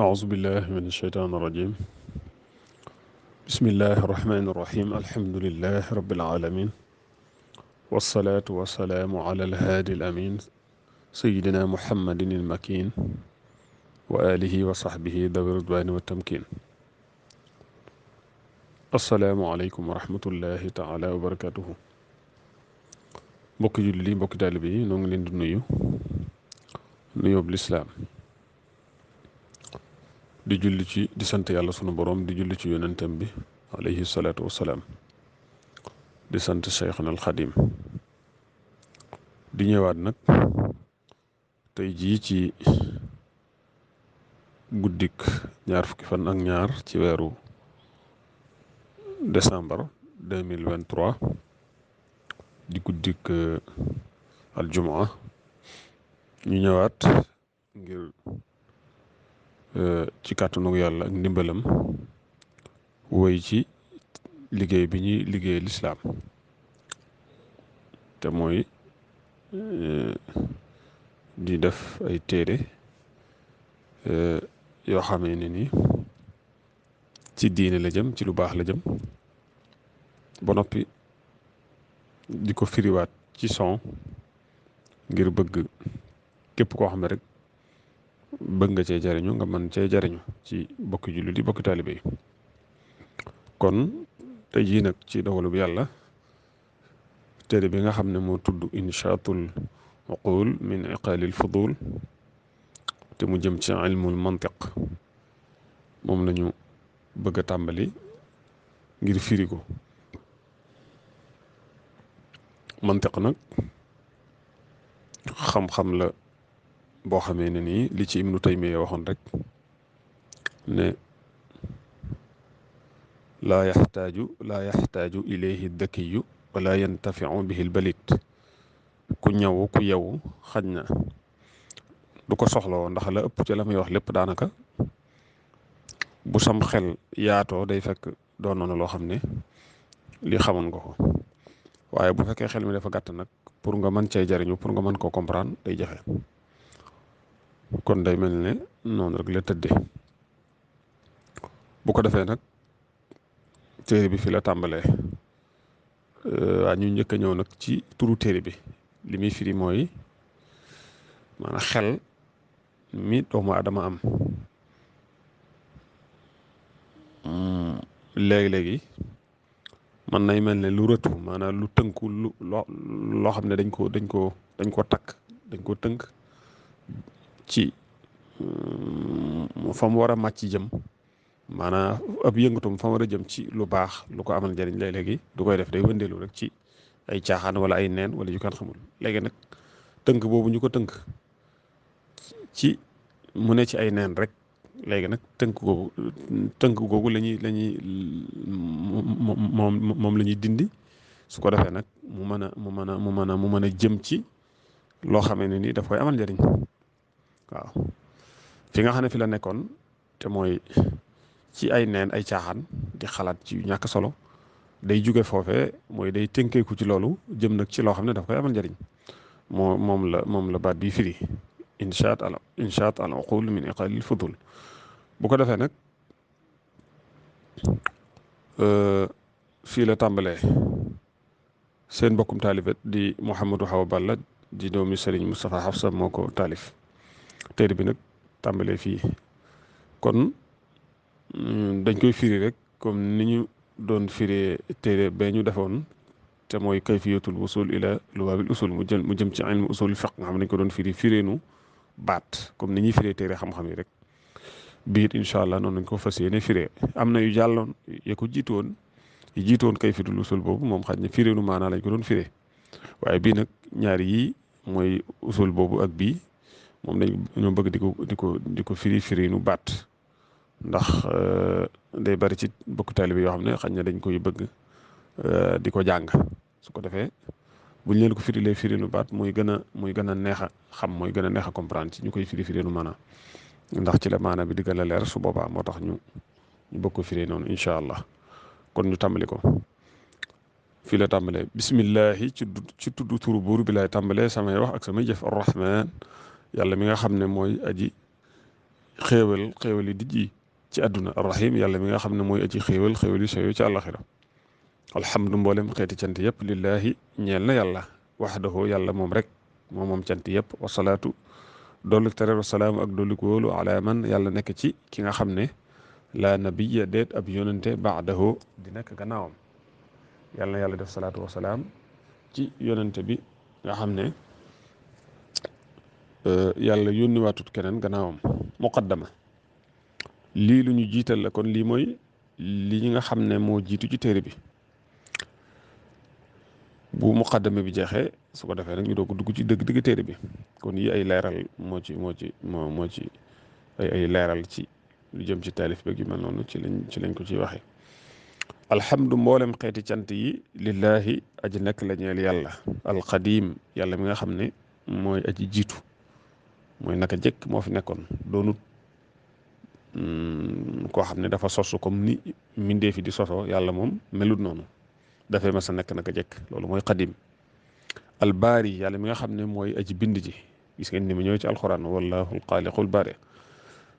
أعوذ بالله من الشيطان الرجيم بسم الله الرحمن الرحيم الحمد لله رب العالمين والصلاة والسلام على الهادي الأمين سيدنا محمد المكين وآله وصحبه ذوي الرضوان والتمكين السلام عليكم ورحمة الله تعالى وبركاته mbokki jullit yi mbokki taalibe yi noo ngi leen di nuyu nuyoob lislaam di julli ci di sant yàlla sunu boroom di julli ci yonentam bi alayhi salaatu wassalaam di sant Cheikhna al Xadim di ñëwaat nag tey jii ci guddik ñaar fukki fan ak ñaar ci weeru décembre 2023 di guddik aljumaa ñu ñëwaat ngir ci kàttanu yàlla ak ndimbalam woy ci liggéey bi ñuy liggéey lislaam te mooy di def ay téere yoo xamee ne ni ci diine la jëm ci lu baax la jëm ba noppi di ko firiwaat ci son ngir bëgg képp koo xam ne rek bëgg nga cee jariñu nga mën cee jariñu ci bokki jullit di bokki taalibe yi kon tey jii nag ci dogalu bi yàlla téere bi nga xam ne moo tudd inshaatul uqul min iqaalil fudul te mu jëm ci ilmul mantiq moom lañu bëgg a tàmbali ngir firi ko mantiq nag xam-xam la boo xamee ne nii li ci Ibnu Taymiya waxoon rek ne laa yaxtaaju ilayhi dakiyu wala yantafiu bihi lbalit ku ñëw ku yewu xaj na du ko soxlawoo ndax la ëpp ci la muy wax lépp daanaka bu sam xel yaatoo day fekk doon na loo xam ne li xamoon nga ko waaye bu fekkee xel mi dafa gàtt nag pour nga mën cee jariñu pour nga mën koo comprendre day jafe kon day mel ne noonu rek la tëddee bu ko defee nag téere bi fi la tàmbalee waa ñu njëkk a ñëw nag ci turu téere bi li muy firi mooy maanaam xel mi doomu adama am léegi-léegi man nay mel ne lu rëtu maanaam lu tënku loo xam ne dañ ko takk dañ ko tënk ci fa mu war a màcc jëm maanaam ab yëngatum fa mu war a jëm ci lu baax lu ko amal njëriñ léegi du koy def day wëndeelu rek ci ay caaxaan wala ay neen wala yu kan xamul léegi nag tënk boobu ñu ko tënk ci mu ne ci ay neen rek léegi nag tënk googu moom la ñuy dindi su ko defee nag mu mën a jëm ci loo xamee ne ni daf koy amal njëriñ waaw fi nga xam ne fi la nekkoon te mooy ci ay neen ay caaxaan di xalaat ci ñàkk solo day jóge foofee mooy day tënkeeku ci loolu jëm nag ci loo xam ne daf koy amal njëriñ moom la baat bi firi inshaat al uqul min iqalil fudul bu ko defee nag fii la tàmbalee seen mbokkum taalibet di Mouhamadou Awa Balla di doomi Serigne Moustapha Hafsa moo ko taalif téere bi nag tàmbalee fii kon dañ koy firi rek comme ni ñu doon firee téere bee ñu defoon te mooy kayfiyatul wusul ila luwaabil usul mu jëm ci ilmu usul fiqh nga xam ne dañ ko doon fireenu baat comme ni ñuy firee téere xam-xam yi rek biit incha allah noonu lañ ko fas yéene firee am na yu jàlloon ya ko jiitoon kayfiyatul wusul boobu moom xaj na fireenu maanaa lañ ko doon firee waaye bii nag ñaari yii mooy usul boobu ak bii moom dañoo bëgg di ko firiinu baat ndax day bari ci bokk taalibe yoo xam ne xañ na dañ koy bëgg di ko jàng su ko defee buñ leen ko firiinu baat muy gën a neex a xam mooy gën a neex a comprendre ci ñu koy firiinu maanaam ndax ci la maanaam bi di gën a leer su boobaa moo tax ñu bëgg ko firi noonu incha allah kon ñu tàmbali ko fii la tàmbalee bismillahi ci tudd turu buur bi laay tàmbalee samay wax ak samay jëf arrahman yàlla mi nga xam ne mooy aji xéewal yi dijji ci àdduna arrahim yàlla mi nga xam ne mooy aji xéewal yi sew ci àllaxira alhamdu mboolem xeeti cant yëpp lillahi ñeel na yàlla waxdahu yàlla moom rek moom cant yëpp wasalaatu dolli tere wasalaam ak dolli ko wóolu ala man yàlla nekk ci ki nga xam ne la nabiya déet ab yonente baadahu di nekk gannaawam yàlla na yàlla def salaatu wasalaam ci yonente bi nga xam ne yàlla yónni waatut keneen gannaawam muqaddama lii lu ñu jiital la kon lii mooy li nga xam ne moo jiitu ci téere bi bu muqaddama bi jeexee su ko defee nag ñu doog ko dugg ci dëgg téere bi kon yi ay leeral moo ci ay leeral ci lu jëm ci taalif beeg yu mel noonu ci lañ ko ciy waxee alhamdu mboolem xeeti cant yi lillahi aji nekk la ñeel yàlla alqadim yàlla mi nga xam ne mooy aji jiitu mooy naka jëkk moo fi nekkoon doonut koo xam ne dafa sosu comme ni mindee fi di sosoo yàlla moom melut noonu dafay mas a nekk naka jëkk loolu mooy qadim albaari yàlla mi nga xam ne mooy aji bind ji gis ngeen ni mu ñëw ci alquran wallahu alxaaliqul baari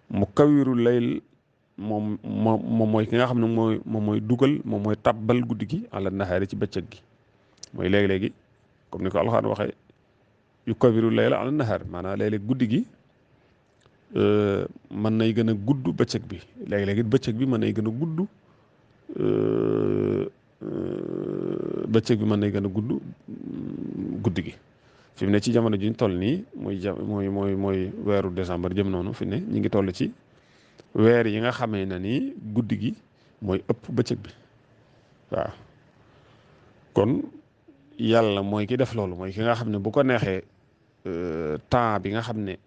mu kawiru layl moom mooy ki nga xam ne moom mooy dugal moom mooy tabbal guddi gi ala nahaari ci bëccëg gi mooy léegi-léegi comme ni ko alxuraan waxee yu kawiru layla ala nahaar maanaam léeg-léeg guddi gi mën nay gën a gudd bëccëg bi léegi-léegi bëccëg bi mën nay gën a gudd bëccëg bi mën nay gën a gudd guddi gi fi mu ne ci jamono ji ñu toll nii mooy weeru décembre jëm noonu fi ne ñu ngi toll ci weer yi nga xamee na ni guddi gi mooy ëpp bëccëg bi waaw kon yàlla mooy ki def loolu mooy ki nga xam ne bu ko neexee temps bi nga xam ne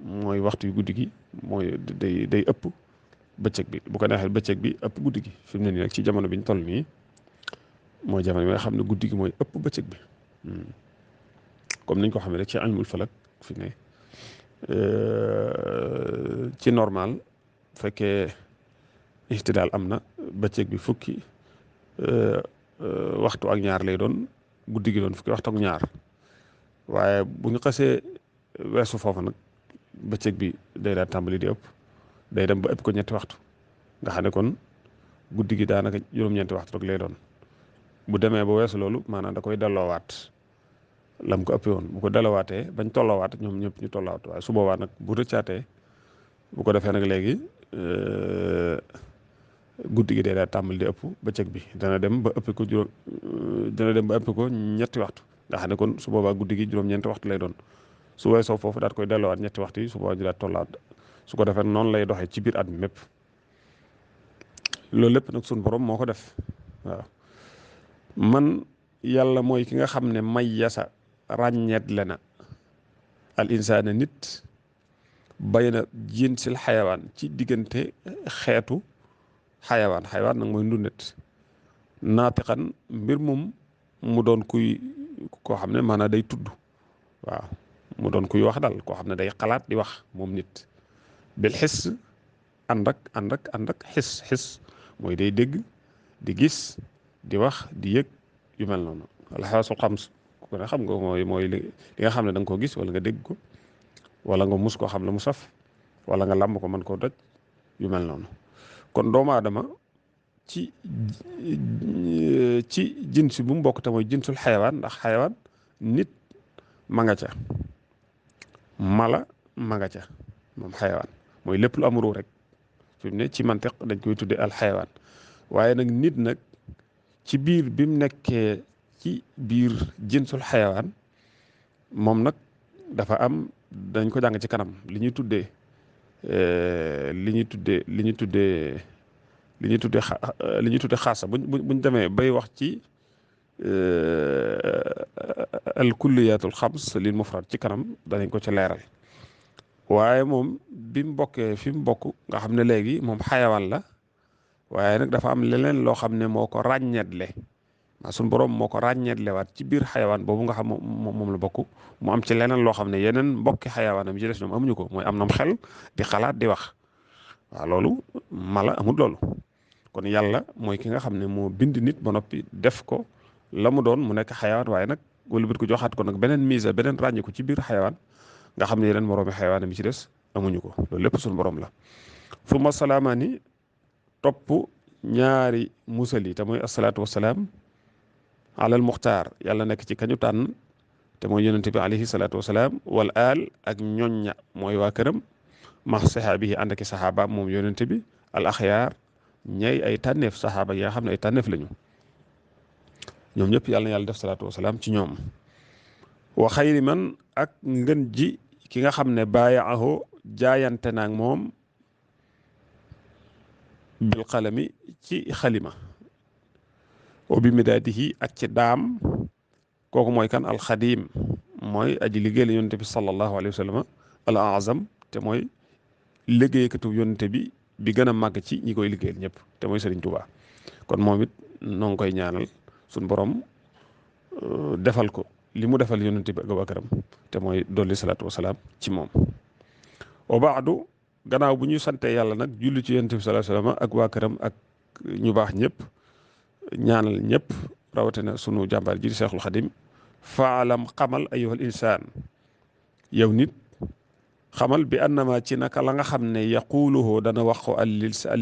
mooy waxtu yu guddi gi mooy day ëpp bëccëg bi bu ko neexee bëccëg bi ëpp guddi gi fi mu ne nii nag ci jamono bi ñu toll nii mooy jamono bi nga xam ne guddi gi mooy ëpp bëccëg bi comme niñ ko xamee rek ci ilmul falak fi ne ci normal fekkee ihtidaal am na bëccëg bi fukki waxtu ak ñaar lay doon guddi gi doon fukki waxtu ak ñaar waaye bu ñu xasee weesu foofu nag bëccëg bi day daan tàmbali di ëpp day dem ba ëpp ko ñetti waxtu nga xam ne kon guddi gi daanaka juróom-ñeenti waxtu rek lay doon bu demee ba weesu loolu maanaam da koy delloowaat lam ko ëppee woon bu ko delloowaatee bañ tolloowaat ñoom ñëpp ñu tolloowaat waaye su boobaa nag bu rëccaatee bu ko defee nag léegi guddi gi day daal tàmbali di ëpp bëccëg bi dana dem ba ëpp ko ñetti waxtu nga xam ne kon su boobaa guddi gi juróom-ñeenti waxtu lay doon su weesoo foofu daal koy delloowaat ñetti waxtu yi su boobaa ñu daal tollaat su ko defee noonu lay doxee ci biir at mi mépp loolu lépp nag suñ borom moo ko def waaw man yàlla mooy ki nga xam ne may yasa ràññeet le na al insaana nit bayna jinsil xayawaan ci diggante xeetu xayawaan nag mooy ndundet naatiqan mbir moom mu doon kuy koo xam ne maanaam day tudd waaw mu doon kuy wax daal koo xam ne day xalaat di wax moom nit bil xis ànd ak xis mooy day dégg di gis di wax di yëg yu mel noonu alxawaasul xams ko ne xam nga mooy li nga xam ne da nga koo gis wala nga dégg ko wala nga mus koo xam la mu saf wala nga làmb ko mën koo doj yu mel noonu kon doomu aadama ci jinsi bu mu bokk te mooy jinsul xayawaan ndax xayawaan nit ma nga ca mala ma nga ca moom xayawaan mooy lépp lu am ruu rek fi mu ne ci mantiq dañ koy tuddee al xayawaan waaye nag nit nag ci biir bi mu nekkee ci biir jinsul xayawaan moom nag dafa am dañ ko jàng ci kanam li ñuy tuddee xaasa buñ demee bay wax ci al kulliyatul xams lil mufrad ci kanam danañ ko ci leeral waaye moom bi mu bokkee fi mu bokk nga xam ne léegi moom xayawaan la waaye nag dafa am leneen loo xam ne moo ko ràññeetle suñu borom moo ko ràññeetlewaat ci biir xayawaan boobu nga xam moom la bokk mu am ci leneen loo xam ne yeneen mbokki xayawaanam ci des ñoom amuñu ko mooy am nam xel di xalaat di wax waaw loolu mala amul loolu kon yàlla mooy ki nga xam ne moo bind nit ba noppi def ko la mu doon mu nekk xayawaan waaye nag wala bit ko joxaat ko nag beneen mise beneen ràññi ko ci biir xayawaan nga xam ne yeneen moroomi xayawaanam yi ci des amuñu ko, loolu lépp suñu borom la. summa salaamaani topp ñaari musal yi te mooy asalaatu wasalaam alal muxtaar yàlla nekk ci kañu tànn te mooy yonente bi alayhi salaatu wasalaam wal aal ak ñoñña mooy waa këram ma sahaabi yi ànd ak saxaabaam moom yonente bi al axyaar ñay ay tànneef saxaaba yi nga xam ne ay tànneef lañu ñoom ñëpp yàlla na yàlla def salaatu wasalaam ci ñoom. wa xayri man ak ngën ji ki nga xam ne baayaahu jaayante naag moom bil qalami ci xalima wa bi midaadihi ak ci daam kooku mooy kan alxadim mooy aji liggéey la yonente bi sallallahu alayhi wa sallam al azam te mooy liggéeykatu yonente bi gën a màgg ci ñi koy liggéeyal ñëpp te mooy Sëriñ Tuubaa. kon moom it noo ngi koy ñaanal suñ borom defal ko li mu defal yonente bi ak waa këram te mooy dolli salaatu wasalaam ci moom. wa baadu gannaaw bu ñu sante yàlla nag julli ci yonente bi sallallahu alayhi wa sallam ak waa këram ak ñu baax ñëpp ñaanal ñëpp rawatina sunu jàmbaar ji di Seexul Xadim faalam xamal ayyuhal insaan yow nit xamal bi annama ci naka la nga xam ne yaquluhu dana wax ko al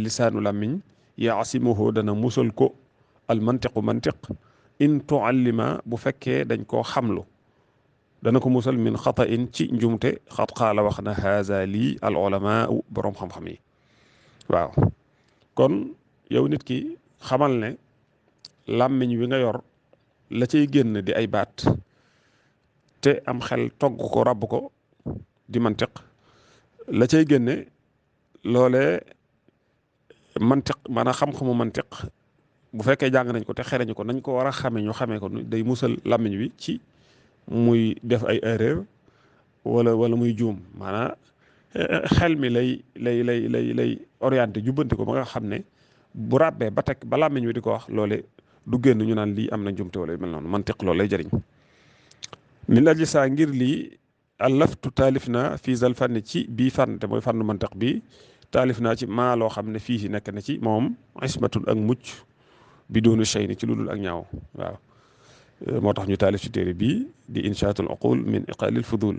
lisaanu làmmiñ yaasimuhu dana musal ko al mantiqu mantiq in tuallima bu fekkee dañ koo xamlu dana ko musal min xata in ci njumte xat xaala wax na haza lii al ulama boroom xam-xam yi waaw. kon yow nit ki xamal ne làmmiñ wi nga yor la cay génn di ay baat te am xel togg ko rabb ko di mantiq la cay génne loolee mantiq maanaam xam-xamu mantiq bu fekkee jàng nañ ko te xereñu ko nañ ko war a xame ñu xamee ko day musal làmmiñ wi ci muy def ay erreur wala muy juum maanaam xel mi lay orienté jubbanti ko ba nga xam ne bu ràbbee ba teg ba làmmiñ wi di ko wax loole du génn ñu naan lii am na njumte wala yu mel noonu mantiq loolu lay jëriñ. ni la ji saa ngir lii allaftu taalif naa fii zal fànni ci bii fànn te mooy fànnu mantiq bi taalif naa ci maa loo xam ne fii si nekk na ci moom ismatun ak mucc bi doonu shay ni ci lu dul ak ñaaw waaw. moo tax ñu taalif ci téere bii di inshaatul uqul min iqaalil fudul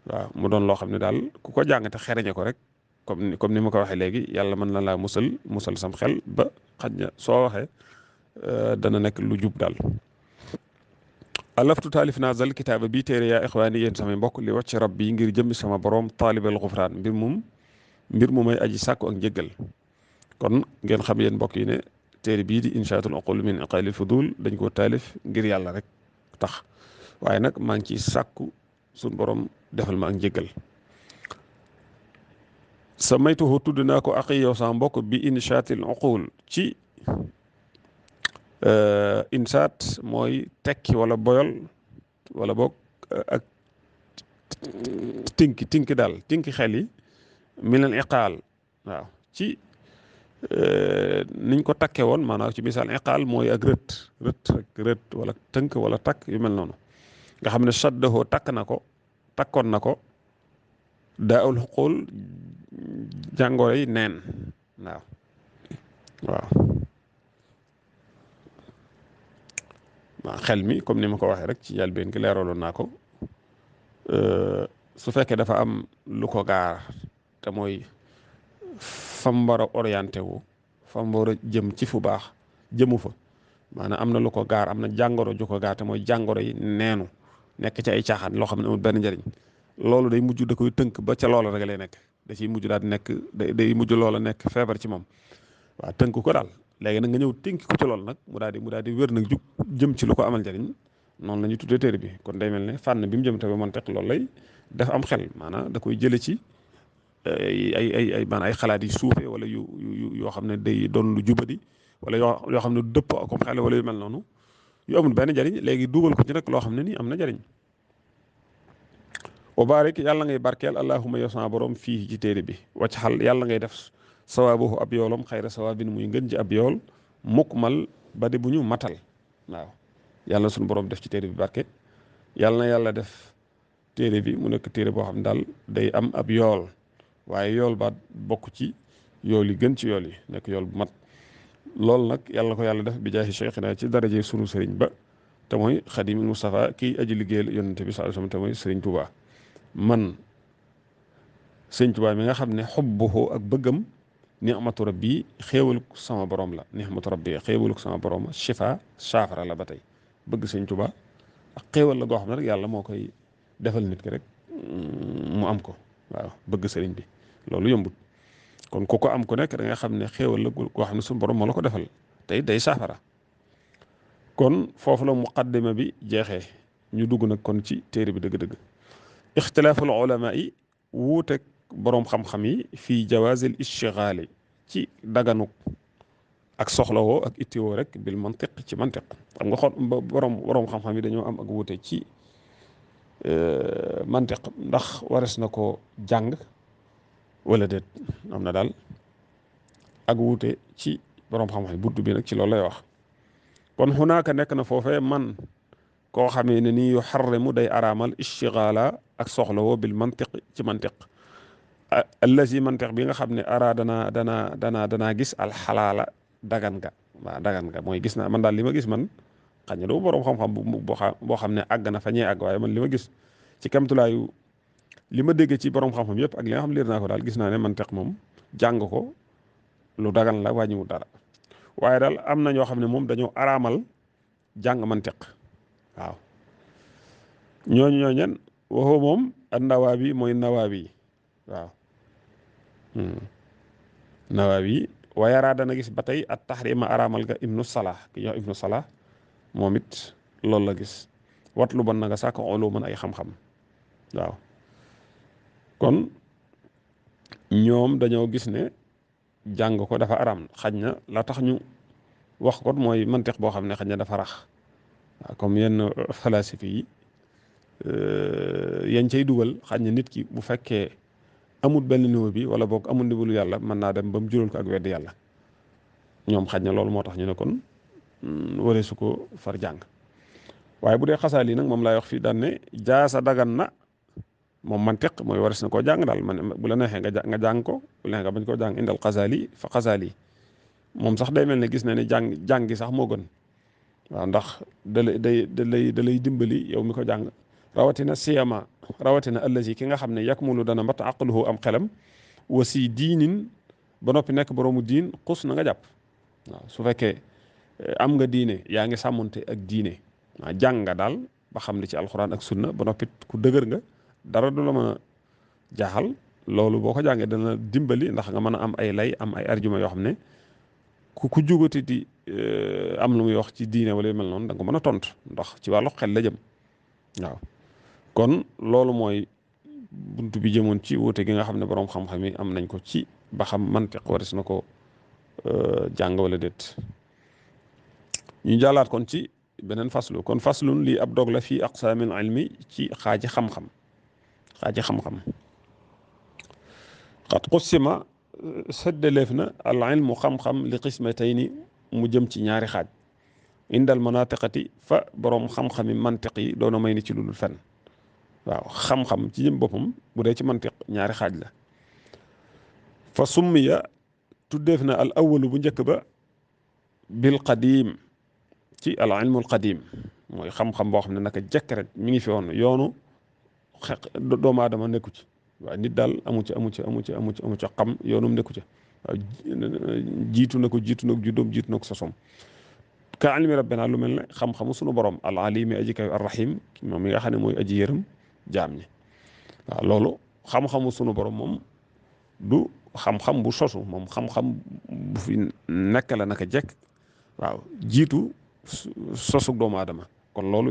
waaw mu doon loo xam ne daal ku ko jàng te xereñe ko rek comme ni ma ko waxee léegi yàlla mën na laa musal sam xel ba xaj na soo waxee dana nekk lu jub daal. alaftu taalif naa zal kitaaba bii téere yaa ixwaani yéen samay mbokk li wàcc rabbi ngir jëmmi sama borom taalibal xufraan mbir mu may aji sàkku ak njëggal. kon ngeen xam yéen mbokk yi ne téere bii di inshaatul uqul min iqaalil fudul dañ koo taalif ngir yàlla rek tax waaye nag maa ngi ciy sàkku suñ borom defal ma ak njëggal. sa maytuhu tudd naa ko aqi yow sama mbokk bi inshaatil uqul ci insaat mooy tekki wala boyal wala boog ak tinki daal tinki xel yi minal iqaal waaw ci niñ ko takke woon maanaam ci misaal iqaal mooy ak rët wala tënk wala takk yu mel noonu nga xam ne saddahoo takkoon na ko daa ul xuqul jàngoro yi neen waaw xel mi comme ni ma ko waxee rek ci njëlbéen gi leeraloon naa ko su fekkee dafa am lu ko gaar te mooy fam war a orienté wu fam war a jëm ci fu baax jëmu fa maanaam am na lu ko gaar am na jàngoro ju ko gaar te mooy jàngoro yi neenu nekk ci ay caaxaan loo xam ne amul benn njëriñ loolu day mujj da koy tënk ba ca loola rek lay nekk da ciy mujj daal di nekk day mujj loola nekk feebar ci moom waaw tënk ko daal. léegi nag nga ñëw tënk ko ci loolu nag mu daal di wér nag jug jëm ci lu ko amal njariñ noonu la ñuy tuddee téere bi kon day mel ne fànn bi mu jëm tamit mantiq loolu lay def am xel maanaam da koy jële ci ay maanaam ay xalaat yu suufee wala yoo xam ne day doon lu jubadi wala yoo xam ne du dëpp ak xel wala yu mel noonu yu amul benn njariñ léegi dugal ko ci nag loo xam ne nii am na njariñ. wa barik yàlla ngay barkeel allahumma yow sama borom fii ci téere bi wàcc xal yàlla ngay def sawaabuhu ab yoolam xayra sawaabin muy ngën ji ab yool mukmal ba di bu ñu matal waaw yàlla suñu borom def ci téere bi barke yàlla na yàlla def téere bi mu nekk téere boo xam ne daal day am ab yool waaye yool ba bokk ci yool yi gën ci yool yi nekk yool bu mat loolu nag yàlla ko yàlla def bi jaahi cheikhina ci daraje sunu sëriñ ba te mooy xadimul Mustafa kii aji liggéeyal yonente bi sallallahu alayhi wasallam te mooy sëriñ Tuubaa man sëñ Tuubaa mi nga xam ne xubbuhu ak bëggam ni'matu rabbi xéewaluk sama borom la ni'matu rabbi xéewaluk sama borom shifa saafara la ba tey bëgg sëñ Tuubaa ak xéewal la goo xam ne rek yàlla moo koy defal nit ki rek mu am ko waaw bëgg sëriñ bi loolu yombut kon ku ko am ku nekk da nga xam ne xéewal la goo xam ne suñu borom moo la ko defal tey day saafara kon foofu la muqaddima bi jeexee ñu dugg nag kon ci téere bi dëgg-dëgg ixtilaaful ulama yi wuuteeg boroom xam-xam yi fii jawaazil ishtigaali ci daganuk ak soxlawoo ak ittiwoo rek bil mantiq ci mantiq xam nga xool boroom xam-xam yi dañoo am ak wuute ci mantiq ndax wares na ko jàng wala déet am na daal ak wuute ci boroom xam-xam yi buntu bi nag ci loolu lay wax kon xunaaka nekk na foofee man koo xamee ne nii yu xarrimu day araamal ishtigaala ak soxlawoo bil mantiq ci mantiq allazi mantiq bi nga xam ne ara danaa gis alxalaala dagan nga waaw dagan nga mooy gis naa man daal li ma gis man xañ na doo boroom xam-xam boo xam ne àgg na fa ñee àgg waaye man li ma gis ci kamtulaayu li ma déggee ci boroom xam-xam yëpp ak li nga xam liir naa ko daal gis naa ne mantiq moom jàng ko lu dagan la wàññiwul dara waaye daal am na ñoo xam ne moom dañoo araamal jàng mantiq waaw ñooñu ñen waxoo moom an-Nawaawi mooy Nawaawi waaw Nawaawi wayaraa dana gis ba tey at taxrima araamal ga ibnu Salah ki ñoo ibnu Salah moom it loolu la gis wat lu bon na nga sàkk olu mën ay xam-xam waaw kon ñoom dañoo gis ne jàng ko dafa araam xaj na la tax ñu wax ko mooy mantiq boo xam ne xaj na dafa rax waaw comme yenn falasifi yi yañ cay dugal xaj na nit ki bu fekkee amul benn niveau bi wala boog amul ndibalu yàlla mën naa dem ba mu jural ko ak weddi yàlla ñoom xaj na loolu moo tax ñu ne kon waree su ko far jàng waaye bu dee xasaal yi nag moom laay wax fii daan ne jaasa dagan na moom mantiq mooy wares na koo jàng daal man bu la neexee nga jàng ko bu la neexee nga bañ koo jàng indal xasaali fa xasaali moom sax day mel ne gis na ne jàng gi sax moo gën waaw ndax da lay dimbali yow mi ko jàng rawatina siyama rawatina allazi ki nga xam ne yakmulu dana mat aqluhu am xelam wasi diinin ba noppi nekk boroomu diin xus na nga jàpp waaw su fekkee am nga diine yaa ngi sàmmonte ak diine waaw jàng nga daal ba xam li ci alxuraan ak sunna ba noppi ku dëgër nga dara du la mën a jaaxal loolu boo ko jàngee dana dimbali ndax nga mën a am ay lay am ay argument yoo xam ne ku jugati di am lu muy wax ci diine wala yu mel noonu da nga ko mën a tontu ndax ci wàllu xel la jëm waaw kon loolu mooy buntu bi jëmoon ci wuute gi nga xam ne boroom xam-xam yi am nañ ko ci ba xam mantiq waris na ko jàng wala déet ñu jàllaat kon ci beneen faslu kon faslun lii ab dog la fii aqsaamil ilmi ci xaaji xam-xam xat qussima séddaleef na al ilmu xam-xam li qismatayni mu jëm ci ñaari xaaj indal manatiqati fa boroom xam-xami mantiq yi doona may ni ci lu dul fenn waaw xam-xam ci jëm boppam bu dee ci mantiq ñaari xaaj la fa summiya tuddeef na al awalu bu njëkk ba bil qadim ci al ilmul qadim mooy xam-xam boo xam ne naka jekk rek mi ngi fi woon yoonu doomu aadama nekku ci waaw nit daal amu ci xam yoonum nekku ci waaw jiitu na ko juddoom jiitu na ko sosom ka ilmi rabbina lu mel ne xam-xamu sunu borom al alimi aji kaw ar rahim moom mi nga xam ne mooy aji yërëm jaam ñi waaw loolu xam-xamu sunu borom moom du xam-xam bu sosu moom xam-xam bu fi nekk la naka jekk waaw jiitu sosug doomu aadama kon loolu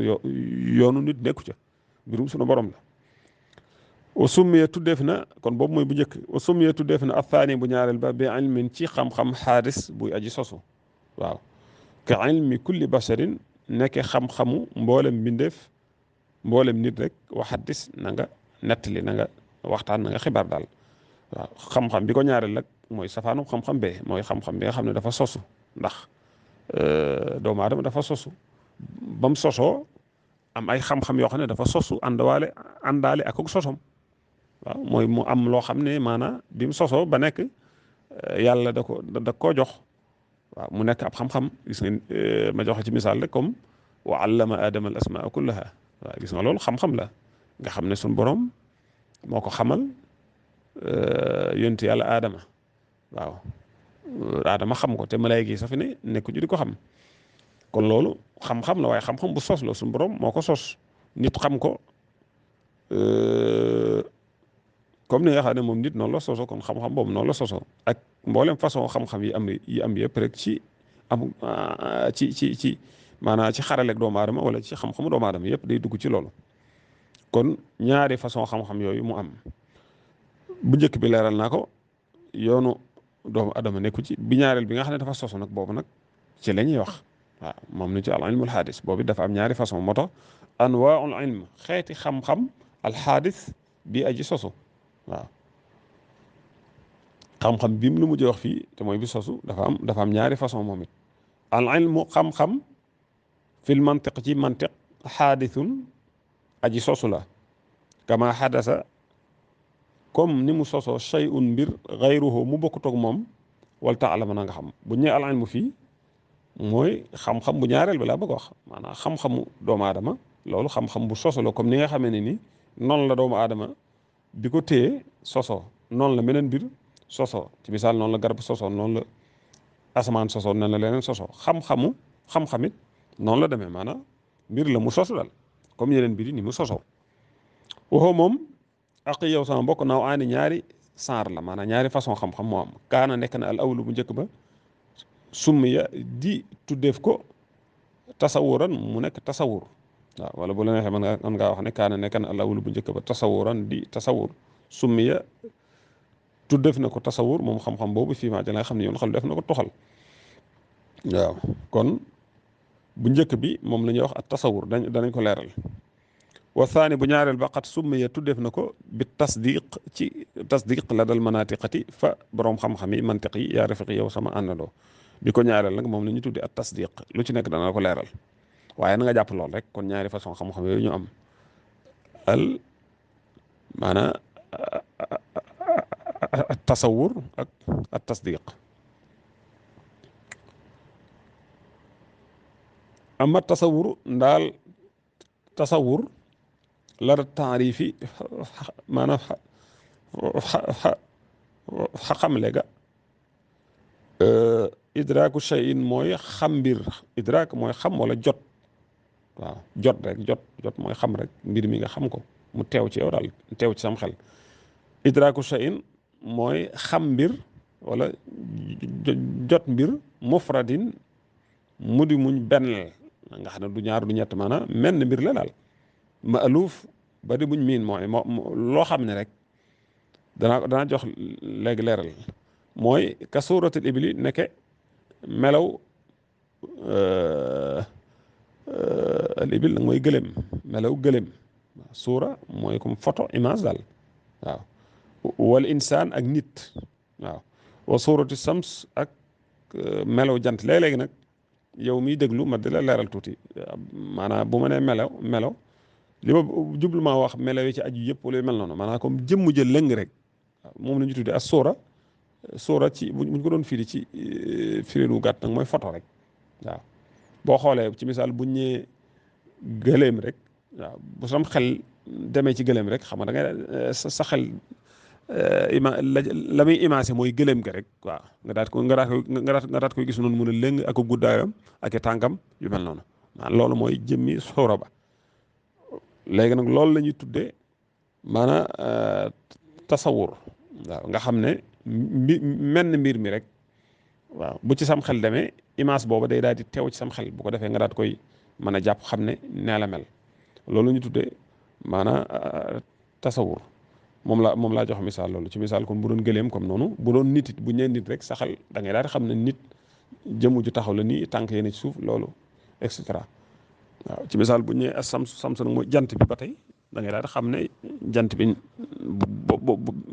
yoonu nit nekku ca mbirum sunu borom la wa summiya tuddeef na kon boobu mooy bu njëkk wa summiya tuddeef na athaani bu ñaareel ba bi ilmin ci xam-xam xaaris buy aji sosu waaw ka ilmi kulli basharin nekke xam-xamu mboolem mbindeef mboolem nit rek waxaddis na nga nettali na nga waxtaan na nga xibaar daal waaw xam-xam bi ko ñaareel nag mooy safaanu xam-xam bee mooy xam-xam bi nga xam ne dafa sosu ndax doomu aadama dafa sosu ba mu sosoo am ay xam-xam yoo xam ne dafa sosu àndaale ak sosom waaw mooy mu am loo xam ne maanaam bi mu sosoo ba nekk yàlla da koo jox waaw mu nekk ab xam-xam gis nga ma joxe ci misaal rek comme wa allama adama al asmaa kullaha waaw gis nga loolu xam-xam la nga xam ne suñ borom moo ko xamal yonent yàlla aadama waaw aadama xam ko te malaayika yi sax fi ne nekku ñu di ko xam kon loolu xam-xam la waaye xam-xam bu sos la suñu borom moo ko sos nit xam ko comme ni nga xam ne moom nit noonu la soso kon xam-xam boobu noonu la soso ak mboolem façon xam-xam yi am yëpp rek ci am ci maanaam ci xaraleeg doomu aadama wala ci xam-xamu doomu aadama yëpp day dugg ci loolu kon ñaari façon xam-xam yooyu mu am bu njëkk bi leeral naa ko yoonu doomu aadama nekku ci bi ñaareel bi nga xam ne dafa sosu nag boobu nag ci la ñuy wax waaw moom ni ci al ilmul xaadis boobu dafa am ñaari façon moo tax anwaaul ilm xeeti xam-xam alxaadis bi aji sosu waaw xam-xam bi mu lu mujj wax fii te mooy bi sosu dafa am ñaari façon moom it al ilmu xam-xam fil mantiq ci mantiq xaadisun aji sosu la kama xadasa comme ni mu sosoo shay'un mbir gayruhu mu bokkut ak moom wal taalama na nga xam bu ñëwee al ilmu fii mooy xam-xam bu ñaareel bi laa bëgg wax maanaam xam-xamu doomu aadama loolu xam-xam bu sosu la comme ni nga xamee ne ni noonu la doomu aadama bi ko téye sosoo noonu la meneen mbir sosoo ci misaal noonu la garab sosoo noonu la asamaan sosoo noonu la leneen sosoo xam-xamit noonu la demee maanaam mbir la mu sosu dal comme yeneen mbir yi ni mu sosoo waxoo moom ak yow sama mbokk naaw aani ñaari saar la maanaam ñaari façon xam-xam moo am kaana nekk na al awlu bu njëkk ba summiya di tuddeef ko tasawuran mu nekk tasawur waaw wala bu la neexee mën ngaa wax ne kaana nekk na al awlu bu njëkk ba tasawuran di tasawur summiya tuddeef na ko tasawur moom xam-xam boobu fii maa nga xam ne yoon xal def na ko toxal waaw kon bu njëkk bi moom la ñuy wax ak tasawur danañ ko leeral wa thani bu ñaareel ba xat summiya tuddeef na ko bi tasdiq la dal manatiqati fa boroom xam-xam yi mantiq yi yaa rafiq yow sama àndandoo bi ko ñaareel nag moom la ñu tudde ak tasdiq lu ci nekk dana ko leeral waaye na nga jàpp lool rek kon ñaari façon xam-xam yooyu ñu am al maanaa tasawur ak tasdiq ama tasawur ndaal tasawur la taarifi maanaam xamle ga idraaku shay'in mooy xam mbir idraak mooy xam wala jot waaw jot mooy xam rek mbir mi nga xam ko mu teew ci yow daal teew ci sam xel idraaku shay'in mooy xam mbir wala jot mbir mufradin mu di muñ benn nga xam ne du ñaar du ñett maanaam menn mbir la daal ma'luuf ba di buñ miin mooy loo xam ne rek danaa jox léegi leeral mooy ka suuratul ibli nekke melaw al ibil nag mooy gëléem melaw gëléem suura mooy comme photo image daal waaw wal insaan ak nit waaw wa suuratu sams ak melaw jant léeg-léegi nag yow miy déglu ma di la leeral tuuti maanaam bu ma nee melaw li ma jublu maa wax melaw yi ci aju yëpp wala yu mel noonu maanaam comme jëmm jël lëng rek moom la ñu tuddee as suura ci buñ ko doon firi ci firiinu gàtt nag mooy photo rek waaw boo xoolee ci misaal buñ ñëwee gëléem rek waaw bu sam xel demee ci gëléem rek xam nga da ngay sa xel la muy imagé mooy gëléem ga rek waaw nga daat koy gis noonu mun a lëng ak guddaayam ak i tànkam yu mel noonu maanaam loolu mooy jëmmi suura ba léegi nag loolu la ñuy tuddee maanaam tasawur waaw nga xam ne menn mbir mi rek waaw bu ci sam xel demee image booba day daal di teew ci sam xel bu ko defee nga daat koy mën a jàpp xam ne nee la mel loolu la ñu tuddee maanaam tasawur moom laa jox misaal loolu ci misaal kon bu doon gëleem comme noonu bu doon nit it bu ñëwee nit rek sa xel da ngay daal di xam ne nit jëmu ju taxaw la nii tànk yéen ci suuf loolu et cetera waaw ci misaal bu ñëwee samsu nag mooy jant bi ba tey da ngay daal di xam ne jant bi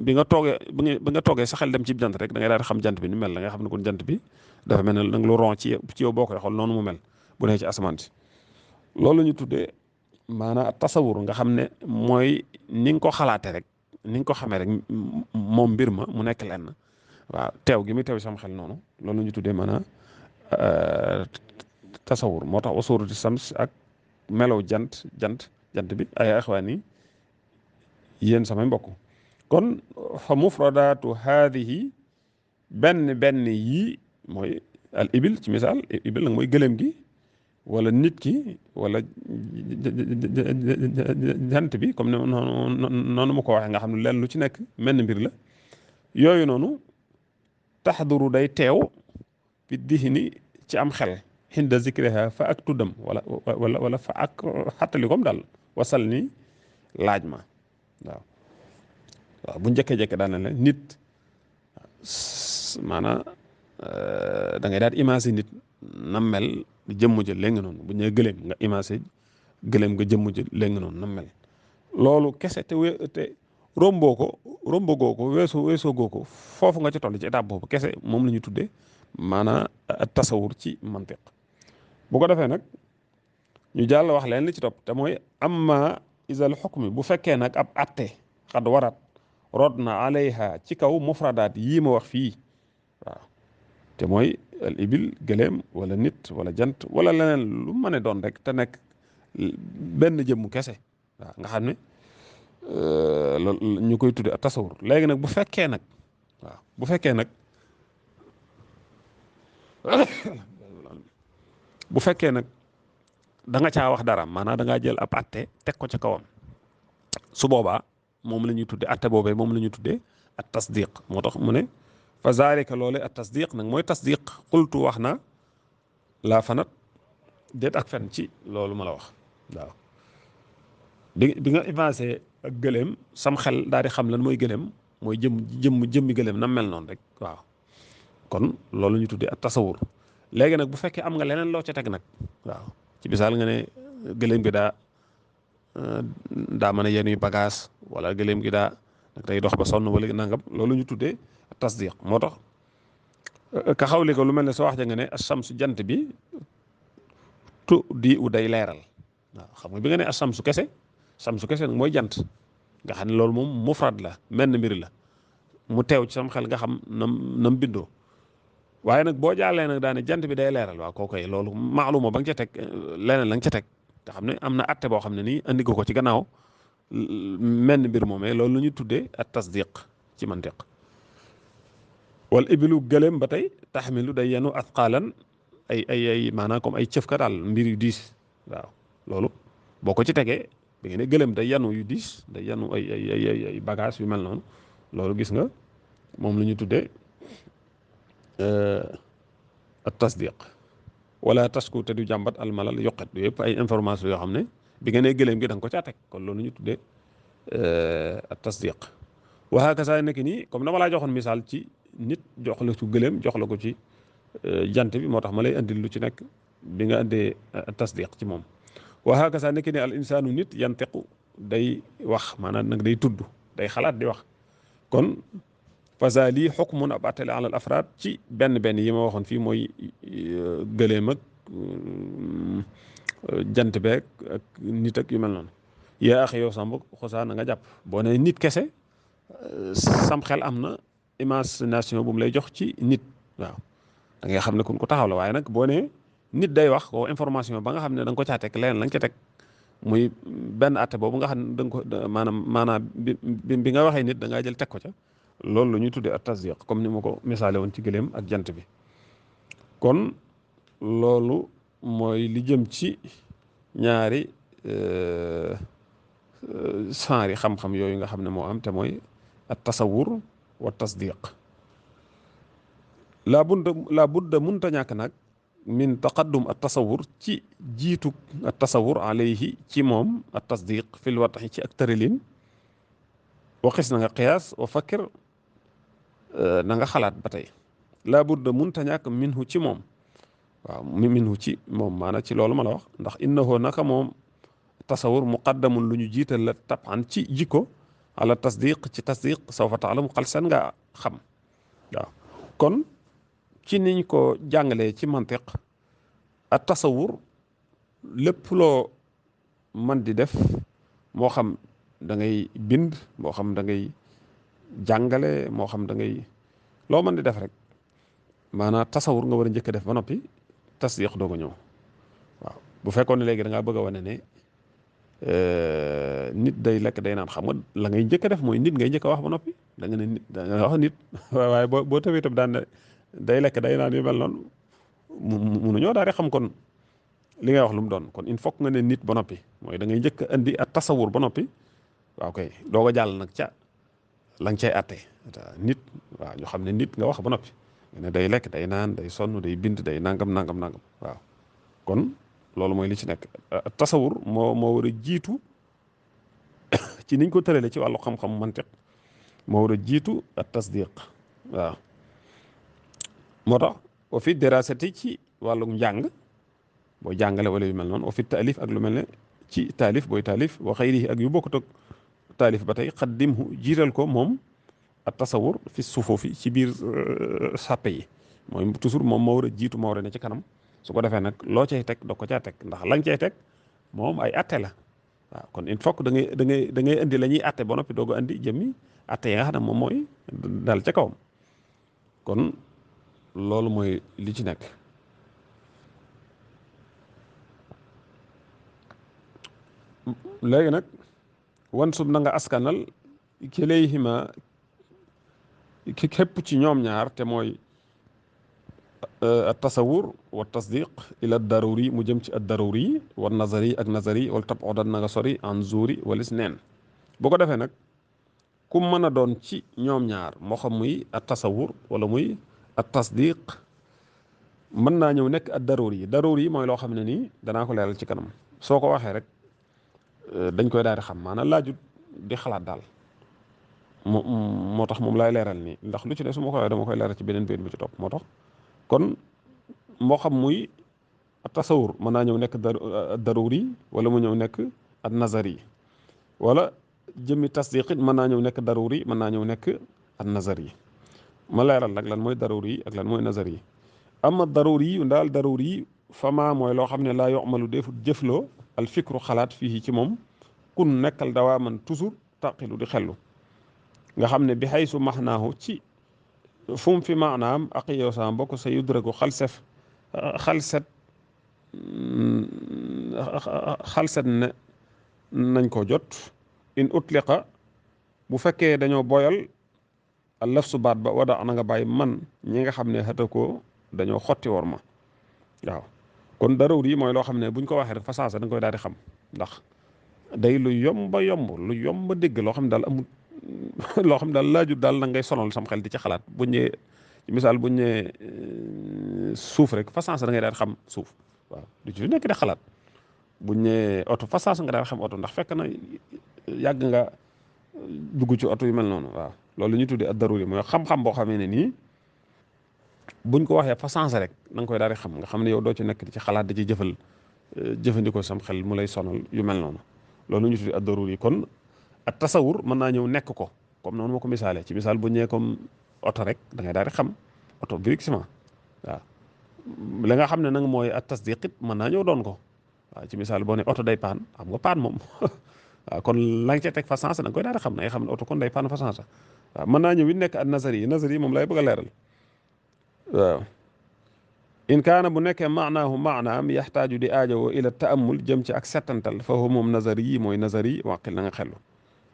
bi nga toogee sa xel dem ci jant rek da ngay daal di xam jant bi ni mel da nga xam ne kon jant bi dafa mel ne nag lu ron ci yow boo koy xool noonu mu mel bu dee ci asamaan si loolu ñu tuddee maanaam tasawur nga xam ne mooy ni nga ko xalaate rek ni nga ko xamee rek moom mbir ma mu nekk lenn waaw teew gi muy teew sama xel noonu loolu ñu tuddee maanaam tasawur moo tax usurati sams ak melaw jant bi ay axwaan yi yéen samay mbokk kon fa mufradaatu haadihi benn yii mooy al ibil ci misaal ibil nag mooy gëléem gi wala nit ki wala jant bi comme noonu ma ko waxee nga xam ne leen lu ci nekk menn mbir la yooyu noonu taxduru day teew bi dihni ci am xel xinda zikriha fa ak tuddam wala fa ak xattalikom daal wasal ni laaj ma waaw waaw bu njëkkee-jekke daal ne la nit maanaam da ngay daal imaginer nit nam mel jëmm ja léegi noonu bu ñu nee gëléem nga imaginer gëléem nga jëmm ja léegi noonu nam mel loolu kese te rombogoo ko weesoo goo ko foofu nga ci toll ci étape boobu kese moom la ñu tuddee maanaam tasawur ci mantiq bu ko defee nag ñu jàll wax leen li ci topp te mooy amma isal xukmi bu fekkee nag ab atte xad warat rod na alayha ci kaw mufradaat yii ma wax fii waaw te mooy al ibil gëléem wala nit wala jant wala leneen lu mën a doon rek te nekk benn jëmmu kese waaw nga xam ne loolu ñu koy tudde ak tasawur léegi nag bu fekkee nag waaw bu fekkee nag bu fekkee nag da nga caa wax dara maanaam da ngaa jël ab atte teg ko ca kawam su boobaa moom la ñuy tudde atte boobee moom la ñuy tuddee at tasdiq moo tax mu ne fa zalika loole at tasdiq nag mooy tasdiq qultu wax na laa fanat déet ak fen ci loolu ma la wax waaw bi nga avancé ak gëléem sam xel daal di xam lan mooy gëléem mooy jëmmi gëléem na mel noonu rek waaw kon loolu ñu tuddee at tasawur léegi nag bu fekkee am nga leneen loo ca teg nag waaw ci misaal nga ne gëléem gi daa mën a yenuy bagage wala gëléem gi daa nag day dox ba sonn wala nangam loolu ñu tuddee tasdiq moo tax ka xawli ko lu mel ne soo wax ja nga ne asamsu jant bi tu di u day leeral waaw xam nga bi nga ne asamsu kese nag mooy jant nga xam ne loolu moom mufrad la menn mbir la mu teew ci sam xel nga xam nam bindoo waaye nag boo jàllee nag daane jant bi day leeral waaw kookoy loolu maaluma ba nga ca teg leneen la nga ca teg te xam ne am na atte boo xam ne nii andi ko ci gannaaw menn mbir moomee loolu la ñu tuddee at tasdiq ci mantiq wal ibilu gëléem ba tey taxmilu day yenu asqaalan ay maanaam comme ay cëf ka daal mbir yu diis waaw loolu boo ko ci tegee bi nga ne gëléem day yenu yu diis day yenu ay bagage yu mel noonu loolu gis nga moom la ñu tuddee at tasdiq wala tasku te du jàmbat almalal yoqet du yëpp ay information yoo xam ne bi nga ne gëléem gi da nga ko caa teg kon loolu ñu tuddee at tasdiq wa hakaza nekk nii comme dama laa joxoon misaal ci nit jox la ci gëléem jox la ko ci jant bi moo tax ma lay andil lu ci nekk bi nga andee tasdiq ci moom wa hakaza nekk ni al insaanu nit yantiqu day wax maanaam nag day tudd day xalaat di wax kon fasa lii xukmun ab attale alal afraad ci benn yi ma waxoon fii mooy gëléem ak jant beeg ak nit ak yu mel noonu yaa ax yow samb xosaa na nga jàpp boo ne nit kese sam xel am na imagination bu mu lay jox ci nit waaw da ngay xam ne kun ko taxaw la waaye nag boo ne nit day wax ko information ba nga xam ne da nga ko caa teg leneen la nga ca teg muy benn atte boobu nga xam ne da nga ko maanaam bi nga waxee nit da ngaa jël teg ko ca loolu la ñuy tuddee at tasdiq comme ni ma ko misaale woon ci gëléem ak jant bi kon loolu mooy li jëm ci ñaari saari xam-xam yooyu nga xam ne moo am te mooy at tasawur wa tasdiq laa budda munta ñàkk nag min taqaddum at tasawur ci jiitu at tasawur alayhi ci moom at tasdiq fil wataxi ci ak tëralin waxis na nga qiyaas wa fakkir na nga xalaat ba tey laa budda munta ñàkk minhu ci moom waaw minhu ci moom maanaam ci loolu ma la wax ndax innahu naka moom tasawur muqaddamun lu ñu jiital la taban ci jikko ala tasdiq ci tasdiq sawfa taalamu xal seen nga xam waaw kon ci niñ ko jàngalee ci mantiq at tasawur lépp loo man di def moo xam da ngay bind moo xam da ngay jàngale moo xam da ngay loo mën di def rek maanaam tasawur nga war a njëkk a def ba noppi tasdiq doog a ñëw waaw bu fekkoon ne léegi da ngaa bëgg a wane ne nit day lekk day naan xam nga la ngay njëkk a def mooy nit ngay njëkk a wax ba noppi da nga ne nit da nga wax nit waaye boo tawee itam daan ne day lekk day naan yu mel noonu munuñoo daal di xam kon li ngay wax lu mu doon kon il faut nga ne nit ba noppi mooy da ngay njëkk a indi ak tasawur ba noppi waaw kay doo ko jàll nag ca la nga cay atte nit waaw ñu xam ne nit nga wax ba noppi nga ne day lekk day naan day sonn day bind day nangam nangam nangam waaw kon loolu mooy li ci nekk tasawur moo war a jiitu ci niñ ko tëralee ci wàllu xam-xam mantiq moo war a jiitu ak tasdiq waaw moo tax wa fi dirasati ci wàllu njàng boo jàngale wala yu mel noonu wa fi taalif ak lu mel ne ci taalif booy taalif wa xayrihi ak yu bokkut ak taalif ba tey xaddimhu jiital ko moom ak tasawur fi sufufi ci biir sàppe yi mooy toujours moom moo war a jiitu moo war a ne ci kanam su ko defee nag loo cay teg doo ko caa teg ndax lañ cay teg moom ay atte la waaw kon il faut que da ngay indi la ñuy atte ba noppi doog a indi jëmmi atte yi nga xam ne moom mooy dal ca kawam kon loolu mooy li ci nekk léegi nag wan sub na nga askanal kilayhima ki képp ci ñoom ñaar te mooy tasawur wa tasdiq ila daruri mu jëm ci ad daruri wa nazari ak nazari wala tab odan na nga sori an zuri walis neen boo ko defee nag ku mën a doon ci ñoom ñaar moo xam muy at tasawur wala muy at tasdiq mën naa ñëw nekk ad daruri yi mooy loo xam ne nii danaa ko leeral ci kanam soo ko waxee rek dañ koy daal di xam maanaam laajut di xalaat daal moo tax moom laay leeral nii ndax lu ci ne su ma ko waxee dama koy leeral ci beneen biir bi ci topp moo tax kon moo xam muy tasawur mën naa ñëw nekk daruri wala mu ñëw nekk ak nazari wala jëmmi tasdiq it mën naa ñëw nekk daruri mën naa ñëw nekk ak nazari ma leeral nag lan mooy daruri ak lan mooy nazari ama daruri yu ndaal daruri fama mooy loo xam ne laa yomalu defut jëfloo al fikru xalaat fii ci moom kun nekkal dawaa man toujours taqilu di xellu nga xam ne bi xay su maxnaahu ci fu mu fi maanaam ak yow sama mbokk sa yudraku xalset ne nañ ko jot in utliqa bu fekkee dañoo boyal al laf su baat ba wada na nga bàyyi man ñi nga xam ne xëta ko dañoo xotti war ma waaw kon darawur yi mooy loo xam ne buñ ko waxee rek fa saasa da nga koy daal di xam ndax day lu yomba yomb lu yomba dégg loo xam ne daal amul loo xam ne daal laajut daal na ngay sonal sam xel di ci xalaat buñ ñëwee ci misaal buñ ñëwee suuf rek fa saasa da ngay daal di xam suuf waaw du ci nekk di xalaat buñ ñëwee oto fa saasa nga daal di xam oto ndax fekk na yàgg nga dugg ci oto yu mel noonu waaw loolu ñu tuddee ad daruri mooy xam-xam boo xamee ne nii buñ ko waxee fa saasa rek da nga koy daal di xam nga xam ne yow doo ci nekk di ci xalaat di ci jëfandikoo sam xel mu lay sonal yu mel noonu loolu ñu tuddee ad daruri kon ak tasawur mën naa ñëw nekk ko comme noonu ma ko misaalee ci misaal bu ñëwee comme oto rek da ngay daal di xam oto brique ciment waaw la nga xam ne nag mooy at tasdiq it mën naa ñëw doon ko waaw ci misaal boo ne oto day paan xam nga paan moom waaw kon la nga ca teg fa sens da nga koy daal di xam da ngay xam ne oto kon day paan fa sens waaw mën naa ñëw it nekk at nazari yi moom lay bëgg a leeral waaw in kaana bu nekkee maanaahu maanaam yaxtaaju di aajowoo ila taamul jëm ci ak settantal fa huwa moom nazari yi mooy nazari waqil na nga xellu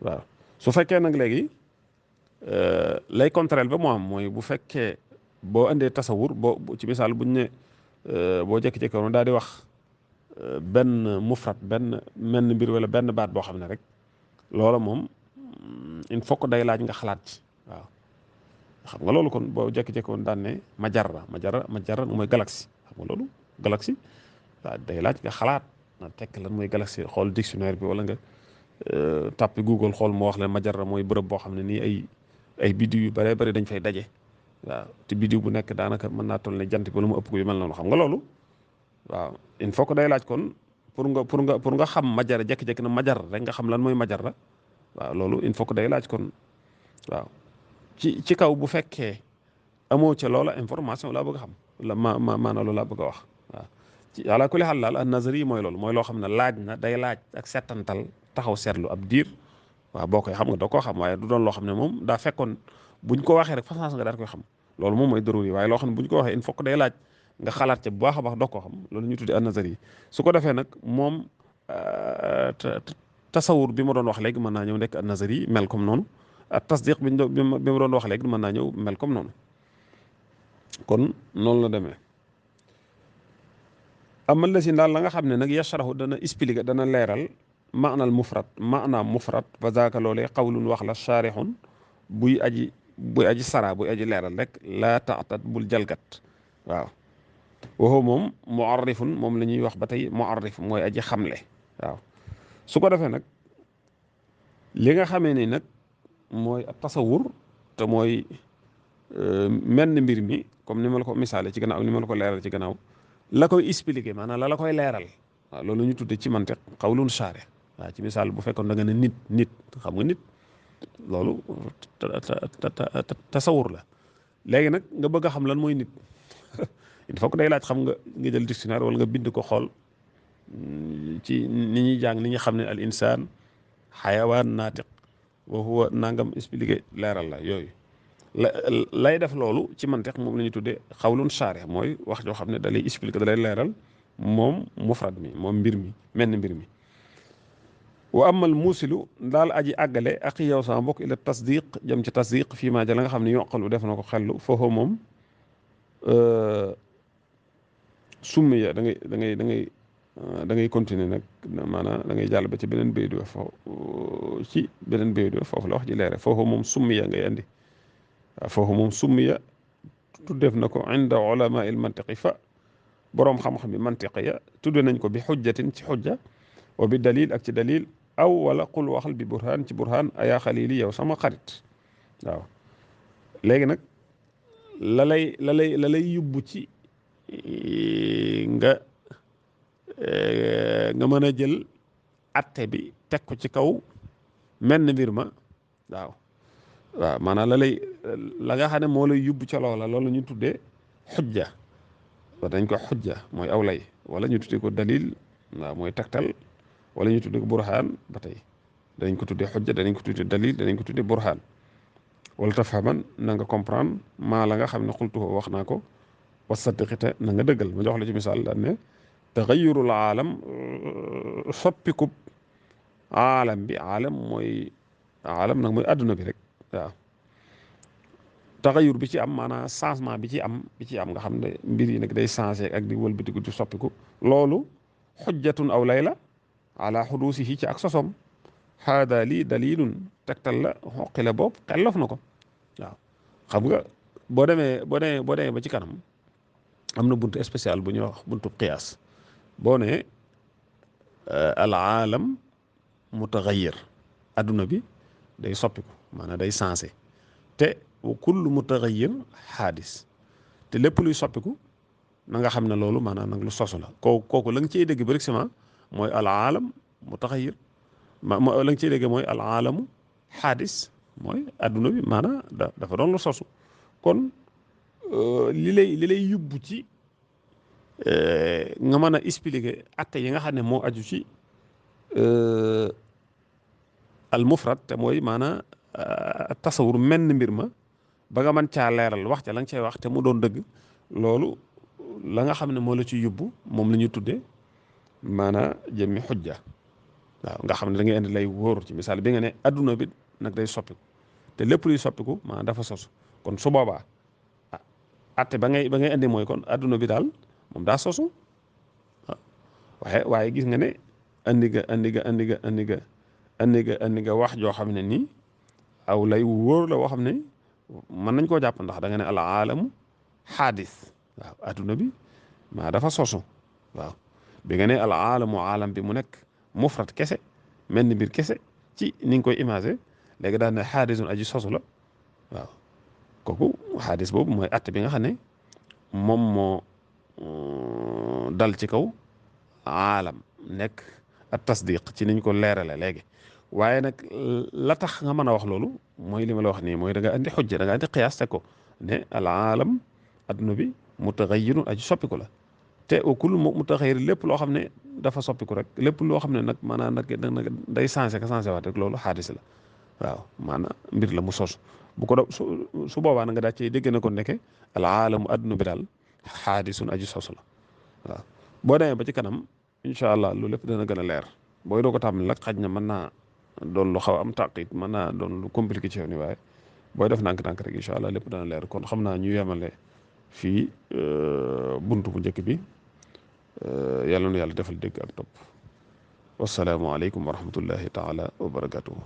waaw su fekkee nag léegi lay contraire ba moo am mooy bu fekkee boo indee tasawur boo ci misaal buñ ne boo jékki-jékki woon daal di wax benn mufrat benn menn mbir wala benn baat boo xam ne rek loola moom il faut que day laaj nga xalaat ci waaw xam nga loolu kon boo jékki-jékki woon daan ne majarra mooy galaxie xam nga loolu galaxie waaw day laaj nga xalaat na tekk lan mooy galaxie xool dictionnaire bi wala nga tàppi Google xool moo wax leen majarra mooy bërëb boo xam ne nii ay biddiw yu bëree bëri dañ fay daje waaw te biddiw bu nekk daanaka mën naa toll ne jant bi wala mu ëpp ko yu mel noonu xam nga loolu waaw il faut que day laaj kon pour nga xam majarra jékki-jékki na majarra rek nga xam lan mooy majarra waaw loolu il faut que day laaj kon waaw ci kaw bu fekkee amoo ca loola information laa bëgg a xam la maanaam loolu laa bëgg a wax waaw ci ala kulli xaal daal an nazari mooy loolu mooy loo xam ne laaj na day laaj ak settantal taxaw seetlu ab diir waaw boo koy xam nga doo koo xam waaye du doon loo xam ne moom daa fekkoon buñ ko waxee rek façon nga daal koy xam loolu moom mooy daruri waaye loo xam ne buñ ko waxee il faut que day laaj nga xalaat ca bu baax a baax doo koo xam loolu ñu tuddi an nazari su ko defee nag moom tasawur bi ma doon wax léegi mën naa ñëw nekk nazari mel comme noonu ak tasdiq bi ma doon wax léegi mën naa ñëw mel comme noonu kon noonu la demee. amal la si daal la nga xam ne nag yashrahu dana expliquer dana leeral maanaam mufrad fa zaaka loolee qawlun wax la shaarixun buy aji sara buy aji leeral rek laa taxtat bul jalgat waaw. waxoo moom muarrifun moom la ñuy wax ba tey muarrif mooy aji xamle waaw. su ko defee nag li nga xamee ni nag mooy tasawur te mooy menn mbir mi comme ni ma la ko misaale ci gannaaw ni ma la ko leeral ci gannaaw la koy expliquer maanaam la koy leeral waaw loolu ñu tudde ci mantiq qawlun shaari waaw ci misaal bu fekkoon da nga ne nit xam nga nit loolu tasawur la léegi nag nga bëgg a xam lan mooy nit il faut que day laaj xam nga jël dictionnaire wala nga bind ko xool ci ni ñuy jàng ni ñu xam ne al insaan xayawaan naatiq wa huwa nangam expliqué leeral la yooyu lay def loolu ci mantiq moom la ñuy tuddee xawlun shaari mooy wax joo xam ne da lay expliqué da lay leeral moom mufrad mi moom mbir mi menn mbir mi. wa amal muusilu daal aji àggale ak yow sama mbokk ila tasdiq jëm ci tasdiq fii maa ja la nga xam ne yoqalu def na ko xellu foofu moom summi ya da ngay continuer nag maanaam da ngay jàll ba ci beneen baydu ci beneen baydu foofu la wax ji leere foofu moom summi ya ngay andi waaw foofu moom summi ya tuddeef na ko inda ulama il mantiqi fa boroom xam-xam bi mantiq ya tudde nañ ko bi xujjatin ci xujja wa bi dalil ak ci dalil aw wala qul waxal bi burhaan ci burhaan ayaa xalili yow sama xarit waaw. léegi nag la lay yóbbu ci nga mën a jël atte bi teg ko ci kaw menn mbir ma waaw maanaam la nga xam ne moo lay yóbbu ca loola loolu ñu tuddee xujja dañ ko xujja mooy aw lay wala ñu tuddee ko dalil waaw mooy tegtal wala ñu tuddee ko burhaan ba tey danañ ko tuddee xujja danañ ko tuddee dalil danañ ko tuddee burhaan wala tafhaman na nga comprendre maa la nga xam ne xultuhu wax naa ko wasaddiqite na nga dëggal ma jox la ci misaal daan ne taxayurul aalam soppikub aalam bi aalam mooy aalam nag mooy adduna bi rek waaw taxayur bi ci am maanaam changement bi ci am nga xam ne mbir yi nag day changé ak di wëlbatiku di soppiku loolu xujjatun aw lay la ala xuduusihi ci ak sosom haada lii dalilun tegtal la xoqi la boobu xellof na ko waaw. xam nga boo demee ba ci kanam am na buntu spécial bu ñuy wax buntu qiyaas boo ne al aalam mutaxayyir adduna bi day soppiku maanaam day changé te wa kullu mutaxayyir xaadis te lépp luy soppiku na nga xam ne loolu maanaam nag lu sosu la kooku la nga ciy dégg directement mooy al aalam mutaxayyir la nga ciy dégg mooy al aalamu xaadis mooy adduna bi maanaam dafa doon lu sosu kon li lay yóbbu ci nga mën a expliquer atte yi nga xam ne moo aju ci al mufrad te mooy maanaam tasawur menn mbir ma ba nga mën caa leeral wax ca la nga cay wax te mu doon dëgg loolu la nga xam ne moo la ci yóbbu moom la ñuy tuddee maanaam jëmmi xujja waaw nga xam ne da ngay indi lay wóor ci misaal bi nga ne adduna bi nag day soppiku te lépp luy soppiku maanaam dafa sosu kon su boobaa atte ba ngay indi mooy kon adduna bi daal moom daa sosu waaye gis nga ne andi nga wax joo xam ne nii aw lay wóor la woo xam ne mën nañ koo jàpp ndax da nga ne al aalamu xaadis waaw adduna bi maa dafa sosu waaw bi nga ne al aalamu aalam bi mu nekk mufrad kese mel ni mbir kese ci ni nga koy imagé léegi daal ne xaadisun aji sosu la waaw kooku xaadis boobu mooy atte bi nga xam ne moom moo dal ci kaw aalam nekk at tasdiq ci niñ ko leerale léegi waaye nag la tax nga mën a wax loolu mooy li ma la wax nii mooy da nga andi xujja da nga andi qiyaas teg ko ne al aalam adduna bi mutaxayyirun aji soppiku la te au kul mutaxayyir lépp loo xam ne dafa soppiku rek lépp loo xam ne nag maanaam nag day changé ka changé waat rek loolu xaadis la waaw maanaam mbir la mu sos bu ko do su boobaa na nga daa cey dégg na ko nekke al aalamu adduna bi daal xaadisun aji sos la waaw boo demee ba ci kanam incha allah loolu lépp dana gën a leer booy doo ko tàmbali nag xaj na mën naa doon lu xaw a am tàqit mën naa doon lu compliqué ci yow ni waaye booy def nànk-nànk rek incha allah lépp dana leer kon xam naa ñu yemale fii buntu bu njëkk bi yàlla na yàlla defal dégg ak topp wasalaamualeykum wa rahmatullahi taala wa barakatuhu